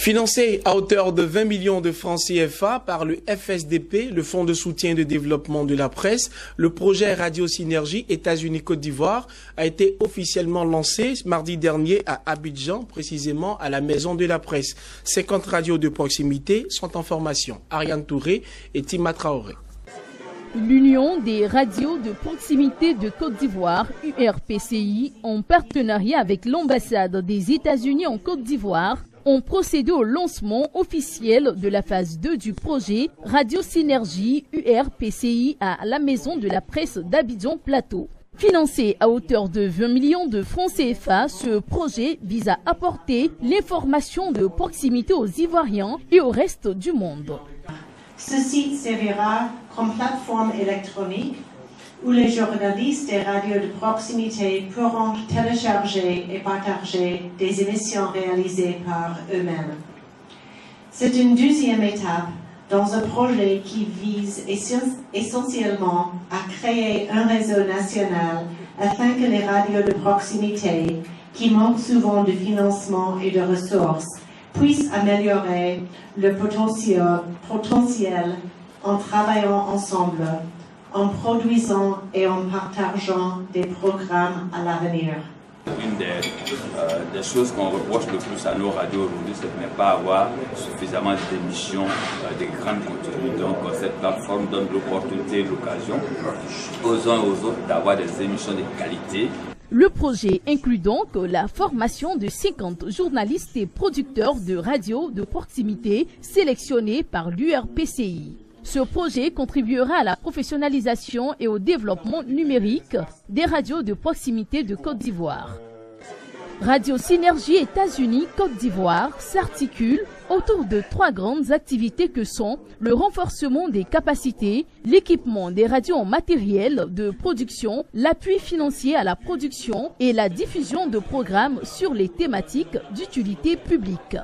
Financé à hauteur de 20 millions de francs CFA par le FSDP, le Fonds de soutien de développement de la presse, le projet Radio Synergie États-Unis-Côte d'Ivoire a été officiellement lancé mardi dernier à Abidjan, précisément à la Maison de la Presse. 50 radios de proximité sont en formation. Ariane Touré et Tima Traoré. L'Union des radios de proximité de Côte d'Ivoire, URPCI, en partenariat avec l'ambassade des États-Unis en Côte d'Ivoire, ont procédé au lancement officiel de la phase 2 du projet Radio Synergie URPCI à la Maison de la Presse d'Abidjan Plateau. Financé à hauteur de 20 millions de francs CFA, ce projet vise à apporter l'information de proximité aux Ivoiriens et au reste du monde. Ce site servira comme plateforme électronique où les journalistes des radios de proximité pourront télécharger et partager des émissions réalisées par eux-mêmes. C'est une deuxième étape dans un projet qui vise essentiellement à créer un réseau national afin que les radios de proximité, qui manquent souvent de financement et de ressources, puissent améliorer le potentiel en travaillant ensemble, en produisant et en partageant des programmes à l'avenir. Une des choses qu'on reproche le plus à nos radios aujourd'hui, c'est de ne pas avoir suffisamment d'émissions de grandes contenus. Donc cette plateforme donne l'opportunité et l'occasion aux uns et aux autres d'avoir des émissions de qualité. Le projet inclut donc la formation de 50 journalistes et producteurs de radios de proximité sélectionnés par l'URPCI. Ce projet contribuera à la professionnalisation et au développement numérique des radios de proximité de Côte d'Ivoire. Radio Synergie États-Unis-Côte d'Ivoire s'articule autour de 3 grandes activités que sont le renforcement des capacités, l'équipement des radios en matériel de production, l'appui financier à la production et la diffusion de programmes sur les thématiques d'utilité publique.